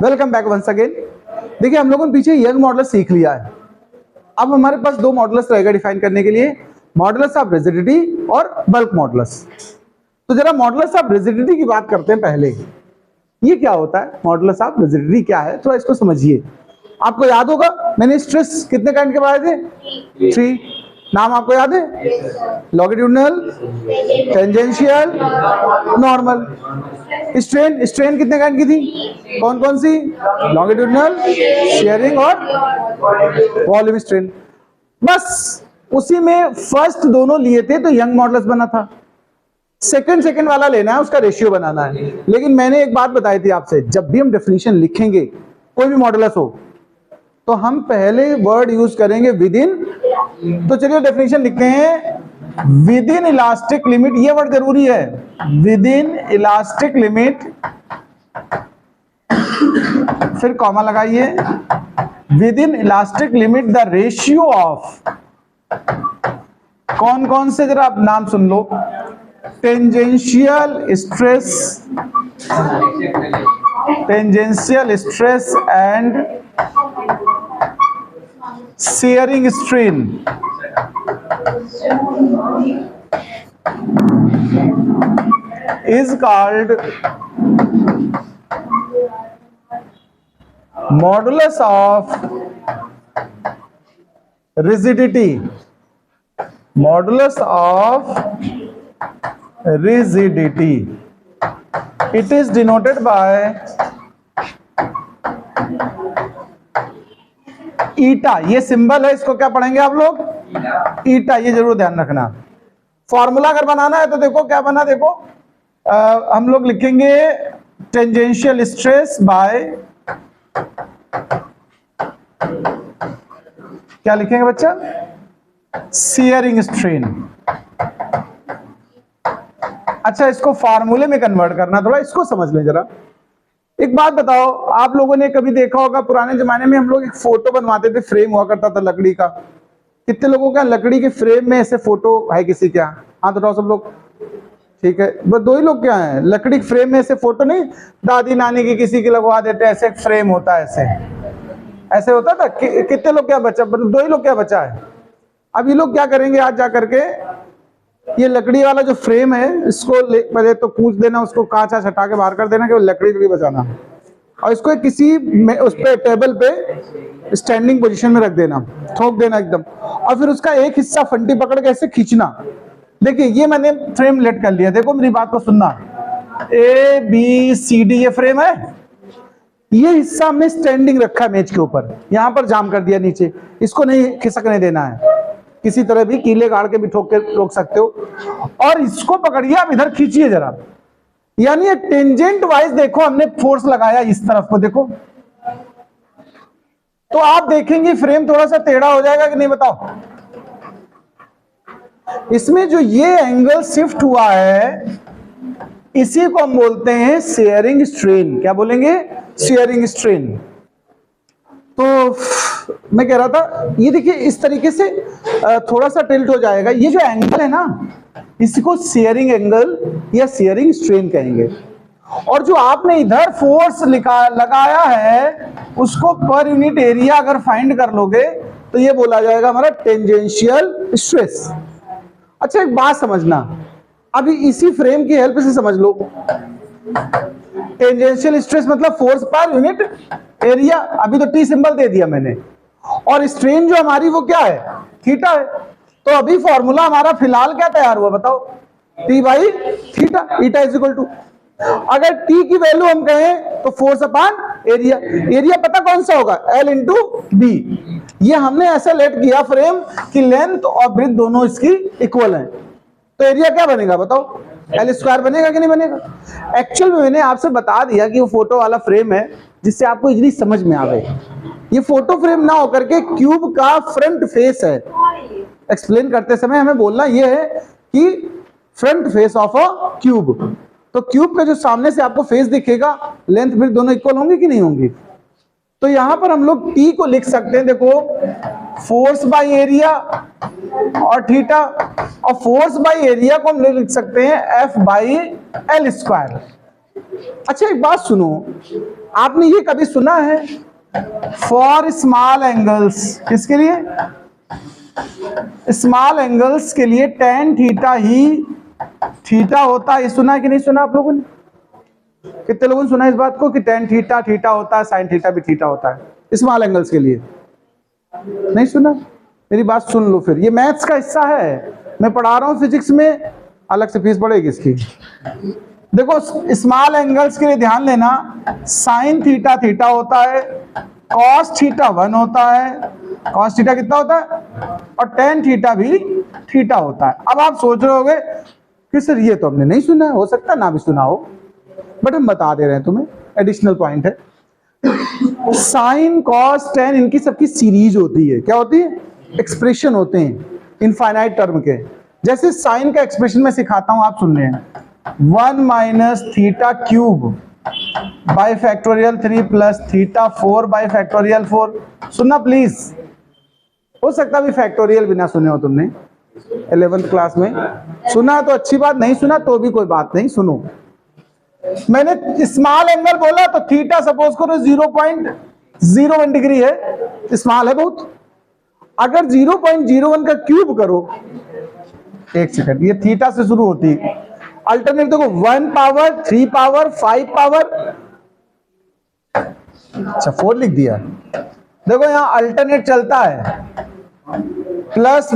Welcome back once again. देखिए हम लोगों ने पीछे यंग मॉडुलस सीख लिया है। अब हमारे पास दो मॉडुलस रहेगा डिफाइन करने के लिए, मॉडुलस ऑफ रिजिडिटी और बल्क मॉडुलस। तो जरा मॉडुलस ऑफ रिजिडिटी की बात करते हैं पहले। ये क्या होता है, मॉडुलस ऑफ रिजिडिटी क्या है, थोड़ा इसको समझिए। आपको याद होगा मैंने स्ट्रेस कितने काइंड के बताए थे? 3। नाम आपको याद है? Longitudinal, tangential, normal. Strain, strain कितने काइंड की थी? कौन कौन सी? लॉन्गिट्यूडिनल, शेयरिंग और वॉल्यूम स्ट्रेन। बस उसी में फर्स्ट दोनों लिए थे तो यंग मॉडुलस बना था। सेकंड वाला लेना है, उसका रेशियो बनाना है। लेकिन मैंने एक बात बताई थी आपसे, जब भी हम डेफिनेशन लिखेंगे कोई भी मॉडुलस हो तो हम पहले वर्ड यूज करेंगे विद इन। तो चलिए डेफिनेशन लिखते हैं, विद इन इलास्टिक लिमिट, ये वर्ड जरूरी है, विद इन इलास्टिक लिमिट, फिर कॉमा लगाइए, within elastic limit the ratio of, कौन कौन से जरा आप नाम सुन लो, tangential stress and shearing strain is called modulus of rigidity. Modulus of rigidity. It is denoted by ईटा। ये सिंबल है, इसको क्या पढ़ेंगे आप लोग? ईटा। ये जरूर ध्यान रखना। फॉर्मूला अगर बनाना है तो देखो क्या बना, देखो हम लोग लिखेंगे टेंजेंशियल स्ट्रेस बाय, क्या लिखेंगे बच्चा? Shearing strain. अच्छा, इसको फार्मूले में कन्वर्ट करना, थोड़ा इसको समझ लें जरा। एक बात बताओ, आप लोगों ने कभी देखा होगा पुराने जमाने में हम लोग एक फोटो बनवाते थे, फ्रेम हुआ करता था लकड़ी का। कितने लोगों का लकड़ी के फ्रेम में ऐसे फोटो है किसी क्या? हाँ तो सब लोग, ठीक है, बस 2 ही लोग क्या है, लकड़ी के फ्रेम में ऐसे फोटो नहीं, दादी नानी की किसी की लगवा देते, ऐसे फ्रेम होता है, ऐसे होता था। कितने लोग क्या बचा? 2 ही लोग क्या बचा है। अब ये लोग क्या करेंगे, आज जा करके ये लकड़ी वाला जो फ्रेम है इसको पहले तो कूच देना, उसको कांच हटा के बाहर कर देना कि वो लकड़ी बचाना, और इसको किसी उस पे टेबल पे स्टैंडिंग पोजीशन में रख देना, ठोक देना एकदम, और फिर उसका एक हिस्सा फंटी पकड़ के ऐसे खींचना। देखिए ये मैंने फ्रेम लेट कर लिया, देखो मेरी बात को सुनना, ABCD ये फ्रेम है, ये हिस्सा हमने स्टैंडिंग रखा है मेज के ऊपर, यहां पर जाम कर दिया नीचे, इसको नहीं खिसकने देना है, किसी तरह भी कीले गाड़ के भी ठोक के रोक सकते हो, और इसको पकड़िए आप इधर खींचिए जरा, यानी टेंजेंट वाइज देखो हमने फोर्स लगाया इस तरफ को, देखो तो आप देखेंगे फ्रेम थोड़ा सा टेढ़ा हो जाएगा कि नहीं बताओ। इसमें जो ये एंगल शिफ्ट हुआ है इसी को हम बोलते हैं शियरिंग स्ट्रेन। क्या बोलेंगे? Shearing strain. तो मैं कह रहा था, ये देखिए इस तरीके से थोड़ा सा टिल्ट हो जाएगा, ये जो एंगल है ना इसको शियरिंग एंगल या शियरिंग स्ट्रेन कहेंगे। और जो आपने इधर फोर्स लगाया है उसको पर यूनिट एरिया अगर फाइंड कर लोगे तो ये बोला जाएगा हमारा टेंजेंशियल स्ट्रेस। अच्छा एक बात समझना, अभी इसी फ्रेम की हेल्प से समझ लो, टेंजेंशियल स्ट्रेस मतलब फोर्स पर यूनिट एरिया, अभी तो T सिंबल दे दिया मैंने, और स्ट्रेन जो हमारी वो क्या है? थीटा है। तो अभी फॉर्मूला हमारा फिलहाल क्या तैयार हुआ बताओ? T by theta, eta is equal to, अगर T की वैल्यू हम कहें तो फोर्स अपॉन एरिया, एरिया पता कौन सा होगा? L into B. ये हमने ऐसा लेट किया फ्रेम की लेंथ और ब्रेथ दोनों इसकी इक्वल है, तो एरिया क्या बनेगा बताओ? L स्क्वायर बनेगा कि नहीं बनेगा? एक्चुअल में मैंने आपसे बता दिया कि वो फोटो वाला फ्रेम है जिससे आपको इजीली समझ में आवे। ये फोटो फ्रेम ना होकर के क्यूब का फ्रंट फेस है। एक्सप्लेन करते समय हमें बोलना ये है कि front face of a cube, तो क्यूब का जो सामने से आपको फेस दिखेगा, लेंथ ब्रेथ दोनों इक्वल होंगी कि नहीं होंगी? तो यहां पर हम लोग T को लिख सकते हैं, देखो फोर्स बाय एरिया और थीटा, और फोर्स बाय एरिया को हम लिख सकते हैं F बाई L स्क्वायर। अच्छा एक बात सुनो, आपने ये कभी सुना है फॉर स्मॉल एंगल्स, किसके लिए? स्मॉल एंगल्स के लिए tan थीटा ही थीटा होता है, ये सुना है कि नहीं सुना आप लोगों ने? कितने लोगों ने सुना इस बात को कि tan थीटा थीटा होता है, sin थीटा भी थीटा होता है स्मॉल एंगल्स के लिए? नहीं सुना? मेरी बात सुन लो फिर, ये मैथ्स का हिस्सा है, मैं पढ़ा रहा हूं फिजिक्स में, अलग से फीस पड़ेगी इसकी। देखो स्मॉल एंगल्स के लिए ध्यान लेना, साइन थीटा थीटा होता है, कॉस थीटा 1 होता है, कॉस थीटा कितना होता है, और टेन थीटा भी थीटा होता है। अब आप सोच रहे होगे कि सर ये तो हमने नहीं सुना, हो सकता है ना भी सुना हो, बट हम बता दे रहे हैं तुम्हें, एडिशनल पॉइंट है। साइन कॉस टेन इनकी सबकी सीरीज होती है, क्या होती है? एक्सप्रेशन होते हैं इनफाइनाइट टर्म के। जैसे साइन का एक्सप्रेशन मैं सिखाता हूं, आप सुन लें, 1 minus theta cube by factorial 3 plus theta 4 by factorial 4। सुनना प्लीज, हो सकता भी फैक्टोरियल बिना सुने हो तुमने 11th क्लास में, सुना तो अच्छी बात, नहीं सुना तो भी कोई बात नहीं, सुनो। मैंने स्मॉल एंगल बोला तो थीटा सपोज करो 0.01 डिग्री है, स्मॉल है बहुत। अगर 0.01 का क्यूब करो, एक सेकंड, ये थीटा से शुरू होती है, अल्टरनेट देखो 1 पावर 3 पावर 5 पावर, अच्छा 4 लिख दिया। देखो यहां अल्टरनेट चलता है, प्लस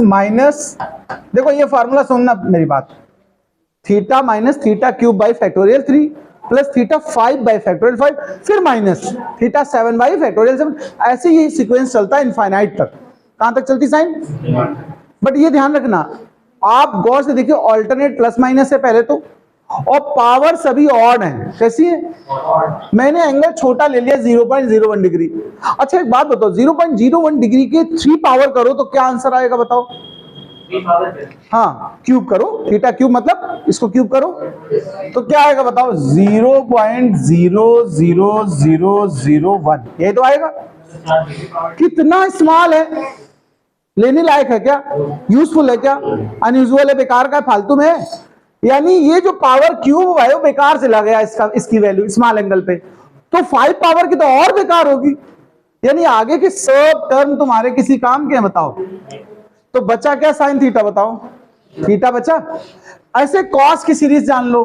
माइनस। देखो ये फार्मूला सुनना मेरी बात, theta minus theta cube by factorial 3 plus theta 5 by factorial 5, फिर माइनस थीटा 7 बाई फैक्टोरियल 7, ऐसे ही सीक्वेंस चलता है इनफाइनाइट तक। कहां तक चलती साइन? बट ये ध्यान रखना, आप गौर से देखिए, ऑल्टरनेट प्लस माइनस है पहले तो, और पावर सभी ऑड हैं। कैसी है? मैंने एंगल छोटा ले लिया 0.01 डिग्री। अच्छा एक बात बताओ, 0.01 डिग्री के 3 पावर करो तो क्या आंसर आएगा बताओ? हाँ, क्यूब करो, थीटा क्यूब मतलब इसको क्यूब करो तो क्या आएगा बताओ? 0.00001, यही तो आएगा। कितना स्मॉल है, लेने लायक है क्या? यूजफुल है क्या? अनयूजुअल है, बेकार का है, फालतू में है। यानी ये जो पावर क्यूब है वो बेकार चला गया, इसकी वैल्यू स्मॉल एंगल पे, तो 5 पावर की तो और बेकार होगी। यानी आगे के सब टर्म तुम्हारे किसी काम के हैं बताओ? तो बचा क्या साइन थीटा, बताओ? थीटा बचा। ऐसे कॉस की सीरीज जान लो,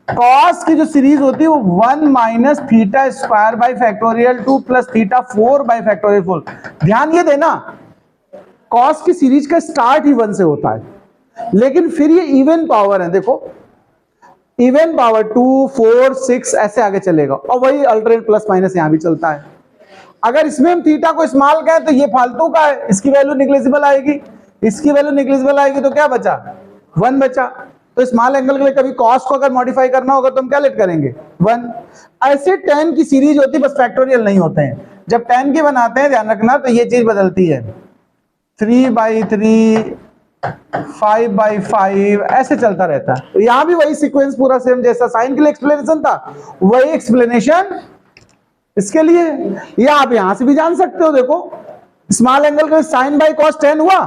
कॉस की जो सीरीज होती है वो 1 minus theta square by factorial 2 plus theta 4 by factorial 4। ध्यान ये देना, कॉस की सीरीज का स्टार्ट ही 1 से होता है, लेकिन फिर ये इवन पावर है, देखो इवन पावर 2 4 6 ऐसे आगे चलेगा, और वही अल्टरनेट प्लस माइनस यहां भी चलता है। अगर इसमें हम थीटा को स्मॉल कहें तो ये फालतू का है, इसकी वैल्यू निग्लिजिबल आएगी, इसकी वैल्यू निग्लिजिबल आएगी, तो क्या बचा? 1 बचा। तो स्मॉल एंगल के लिए कभी कॉस को अगर मॉडिफाई करना होगा तो हम क्या लेट करेंगे? 1। ऐसे tan की सीरीज होती है, बस फैक्टोरियल नहीं होते हैं। जब tan की बनाते हैं ध्यान रखना, तो ये चीज बदलती है, 3/3 5/5 ऐसे चलता रहता है। तो यहां भी वही सीक्वेंस पूरा सेम, जैसा साइन के लिए एक्सप्लेनेशन था वही एक्सप्लेनेशन इसके लिए। या आप यहां से भी जान सकते हो, देखो स्मॉल एंगल का साइन बाई कॉस 10 हुआ,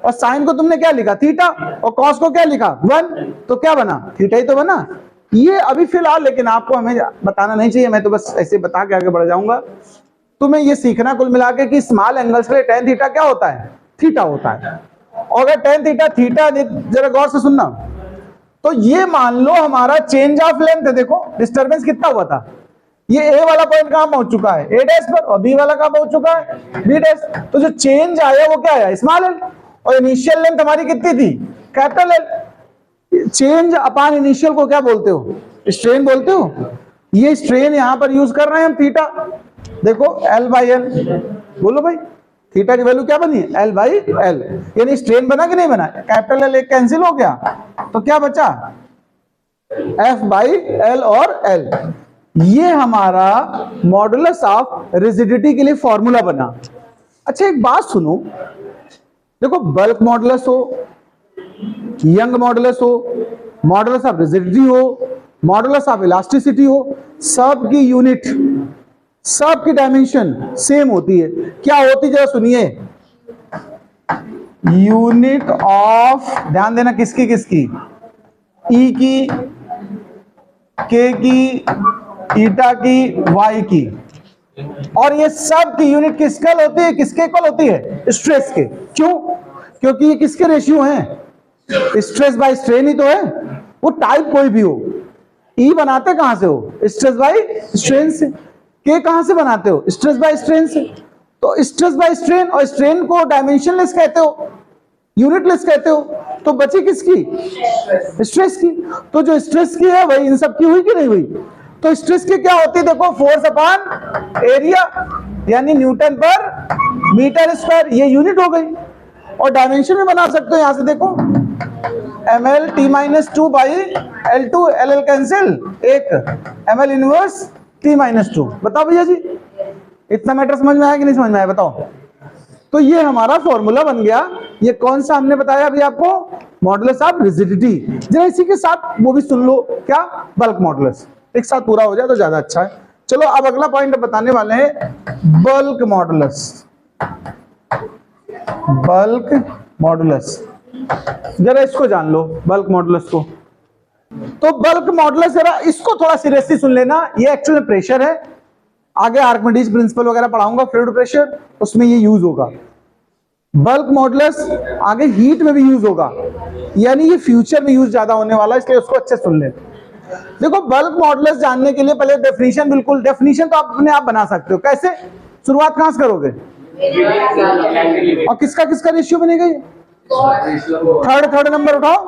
और साइन को तुमने क्या लिखा? थीटा, और कॉस को क्या लिखा? 1, तो क्या बना? थीटा ही तो बना। ये अभी फिलहाल, लेकिन आपको हमें बताना नहीं चाहिए, मैं तो बस ऐसे बता के आगे बढ़ जाऊंगा। तुम्हें ये सीखना कुल मिला के कि स्मॉल एंगल्स के लिए tan थीटा क्या होता है? थीटा होता है। और अगर tan थीटा थीटा, जरा गौर से सुनना, तो ये मान लो हमारा चेंज ऑफ लेंथ है, देखो डिस्टर्बेंस कितना हुआ था, ये ए वाला पॉइंट कहां पहुंच चुका है? ए डैश पर, और बी वाला कहां पहुंच चुका है? B dash. तो जो चेंज आया वो क्या आया? Small L. और इनिशियल लेंथ हमारी कितनी थी? Capital L. Change upon initial को क्या बोलते हो? स्ट्रेन बोलते हो। ये स्ट्रेन यहां पर यूज कर रहे हैं हम, थीटा। देखो एल बाई एल, बोलो भाई, थीटा की वैल्यू क्या बनी? L by L. यानी स्ट्रेन बना कि नहीं बना? कैपिटल एल एक कैंसिल हो गया, तो क्या बचा? एफ बाई एल और एल। ये हमारा मॉडुलस ऑफ रिजिडिटी के लिए फॉर्मूला बना। अच्छा एक बात सुनो, देखो बल्क मॉडुलस हो, यंग मॉडुलस हो, मॉडुलस ऑफ रिजिडिटी हो, मॉडुलस ऑफ इलास्टिसिटी हो, सब की यूनिट, सब की डायमेंशन सेम होती है। क्या होती है जरा सुनिए, यूनिट ऑफ, ध्यान देना किसकी किसकी, ई की, के की, ईटा की, वाई की, और ये सब की यूनिट किसके होती है, किसके इक्वल होती है, स्ट्रेस के। क्यों? क्योंकि ये किसके रेशियो हैं, स्ट्रेस बाय स्ट्रेन ही तो है। वो टाइप कोई भी हो, ई बनाते कहां से हो, स्ट्रेस बाय स्ट्रेन से। के कहां से बनाते हो, स्ट्रेस बाय स्ट्रेन से। तो स्ट्रेस बाय स्ट्रेन, और स्ट्रेन को डायमेंशनलेस कहते हो, यूनिटलेस कहते हो, तो बची किसकी, स्ट्रेस की। तो जो स्ट्रेस की है वही इन सब की हुई कि नहीं हुई। तो स्ट्रेस की क्या होती है, देखो फोर्स अपॉन एरिया, यानी न्यूटन पर मीटर स्क्वायर, ये यूनिट हो गई। और डायमेंशन में बना सकते हो, यहां से देखो ml t-2 by L2, LL cancel, एक ml इनवर्स t-2। बताओ भैया जी, इतना मैटर समझ में आया कि नहीं समझ में आया, बताओ। तो ये हमारा फॉर्मूला बन गया। ये कौन सा हमने बताया अभी आपको, मॉडुलस ऑफ रिजिडिटी। जरा इसी के साथ वो भी सुन लो, क्या, बल्क मॉडुलस। एक साथ पूरा हो जाए तो ज्यादा अच्छा है। चलो अब अगला पॉइंट बताने वाले हैं, बल्क मॉडुलस। बल्क मॉडुलस, जरा इसको जान लो, बल्क मॉडुलस को। तो बल्क मॉडुलस, जरा इसको थोड़ा सीरियसली सुन लेना। ये एक्चुअली प्रेशर है, आगे आर्किमिडीज प्रिंसिपल वगैरह पढ़ाऊंगा, फ्लूइड प्रेशर, उसमें ये यूज होगा। बल्क मॉडुलस आगे हीट में भी यूज होगा, यानी ये फ्यूचर में यूज ज्यादा होने वाला है, इसलिए उसको अच्छे सुन ले। देखो बल्क मॉडुलस जानने के लिए पहले डेफिनेशन, बिल्कुल डेफिनेशन तो आप अपने आप बना सकते हो। कैसे, शुरुआत कहां से करोगे, और किसका किसका रेशियो बनेगा, ये थर्ड नंबर उठाओ।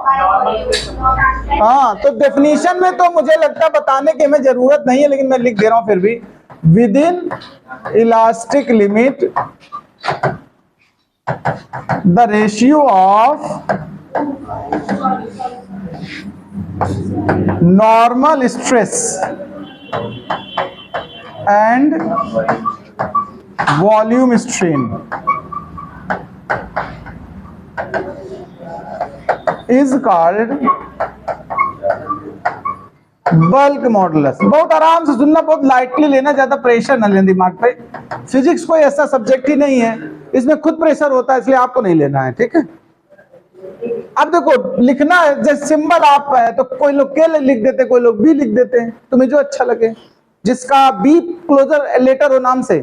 हाँ, तो डेफिनेशन में तो मुझे लगता है बताने की हमें जरूरत नहीं है, लेकिन मैं लिख दे रहा हूं फिर भी। within elastic limit the ratio of normal stress and volume strain is called bulk modulus. बहुत आराम से सुनना, बहुत लाइटली लेना, ज्यादा प्रेशर न लेना दिमाग पे। फिजिक्स कोई ऐसा सब्जेक्ट ही नहीं है, इसमें खुद प्रेशर होता है, इसलिए आपको नहीं लेना है, ठीक है। अब देखो लिखना है, जैसे सिंबल आप है तो कोई लोग के लिख देते, कोई लोग बी लिख देते हैं, तुम्हें जो अच्छा लगे। जिसका बी क्लोजर लेटर हो नाम से,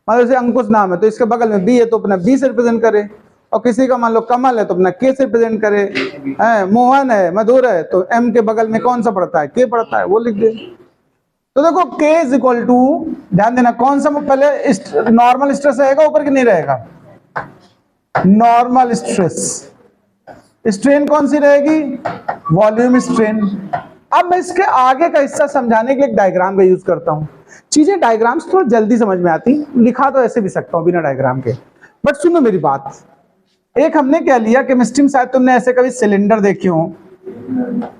मान लो अंकुश नाम है तो इसके बगल में बी है तो अपना बी से रिप्रेजेंट करे, और किसी का मान लो कमल है तो अपना के से रिप्रेजेंट करे, मोहन है, मधुर है तो एम के बगल में कौन सा पड़ता है, के पड़ता है, वो लिख दे। तो देखो के इज इक्वल टू, ध्यान देना कौन सा पहले नॉर्मल स्ट्रेस रहेगा ऊपर की नहीं रहेगा, नॉर्मल स्ट्रेस। स्ट्रेन कौन सी रहेगी, वॉल्यूम स्ट्रेन। अब मैं इसके आगे का हिस्सा समझाने के लिए एक डायग्राम का यूज करता हूं। चीजें डायग्राम्स थोड़ा जल्दी समझ में आती, लिखा तो ऐसे भी सकता हूं बिना डायग्राम के, बट सुनो मेरी बात। एक हमने क्या लिया, केमिस्ट्री में शायद तुमने ऐसे कभी सिलेंडर देखे हो,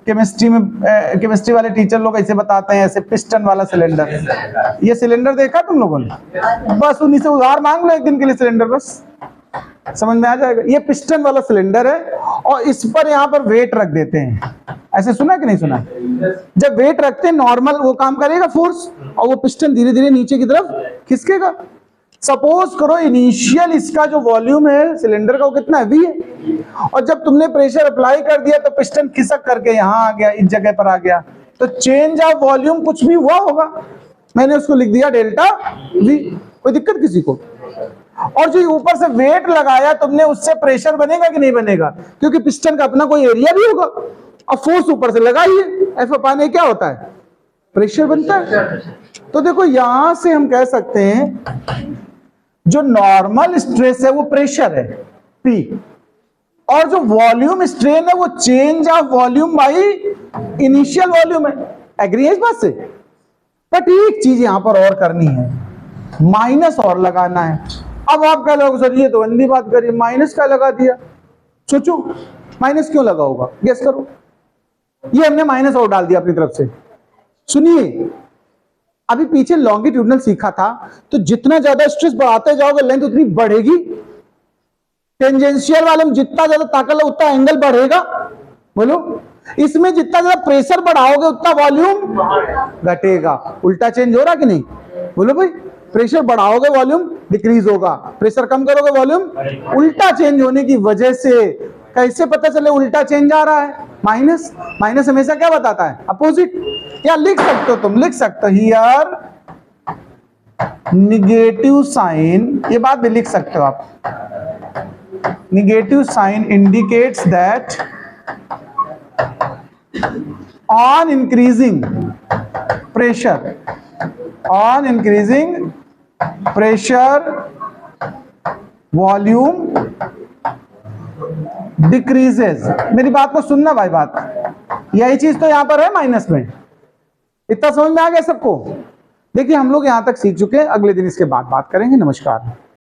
केमिस्ट्री में केमिस्ट्री वाले टीचर लोग ऐसे बताते हैं, ऐसे पिस्टन वाला सिलेंडर। ये सिलेंडर देखा तुम लोगों ने, बस उन्हीं से उधार मांग लो एक दिन के लिए सिलेंडर, बस समझ में आ जाएगा। ये पिस्टन वाला सिलेंडर है, और इस पर यहाँ पर वेट रख देते हैं। ऐसे सुना कि नहीं सुना, जब वेट रखते हैं नॉर्मल वो काम करेगा फोर्स, और वो पिस्टन धीरे धीरे नीचे की तरफ खिसकेगा। सपोज करो इनिशियल इसका जो वॉल्यूम है सिलेंडर का वो कितना है, V है, और जब तुमने प्रेशर अप्लाई कर दिया तो पिस्टन खिसक करके यहाँ आ गया, इस जगह पर आ गया, तो चेंज ऑफ वॉल्यूम कुछ भी हुआ होगा, मैंने उसको लिख दिया डेल्टा V। कोई दिक्कत किसी को? और जो ऊपर से वेट लगाया तुमने उससे प्रेशर बनेगा कि नहीं बनेगा, क्योंकि पिस्टन का अपना कोई एरिया भी होगा, और फोर्स ऊपर से लगाइए, F अपॉन A क्या होता है, प्रेशर बनता है। तो देखो यहां से हम कह सकते हैं जो नॉर्मल स्ट्रेस है वो प्रेशर है P, और जो वॉल्यूम स्ट्रेन है वो change of volume by initial volume है। एग्री है इस बात से? बट एक चीज यहां पर और करनी है, माइनस और लगाना है। अब आप कह लोगे सर ये तो गंदी बात करी, माइनस क्या लगा दिया, सोचो माइनस क्यों लगा होगा, गेस करो। ये हमने माइनस और डाल दिया अपनी तरफ से। सुनिए, अभी पीछे लॉन्गिट्यूडनल सीखा था, तो जितना ज्यादा स्ट्रेस बढ़ाते जाओगे लेंथ उतनी बढ़ेगी। टेंजेंशियल वाले में जितना ज्यादा ताकत है उतना एंगल बढ़ेगा, बोलो। इसमें जितना ज्यादा प्रेशर बढ़ाओगे उतना वॉल्यूम घटेगा। उल्टा चेंज हो रहा कि नहीं, बोलो भाई। प्रेशर बढ़ाओगे वॉल्यूम डिक्रीज होगा, प्रेशर कम करोगे वॉल्यूम। उल्टा चेंज होने की वजह से कैसे पता चले उल्टा चेंज आ रहा है? माइनस, माइनस हमेशा क्या बताता है? अपोजिट। या लिख सकते हो तुम, लिख सकते हो हियर निगेटिव साइन, ये बात भी लिख सकते हो आप, negative sign indicates that on increasing pressure volume decreases। मेरी बात को सुनना भाई, बात यही चीज तो यहां पर है माइनस में। इतना समझ में आ गया सबको? देखिए हम लोग यहां तक सीख चुके हैं, अगले दिन इसके बाद बात करेंगे। नमस्कार।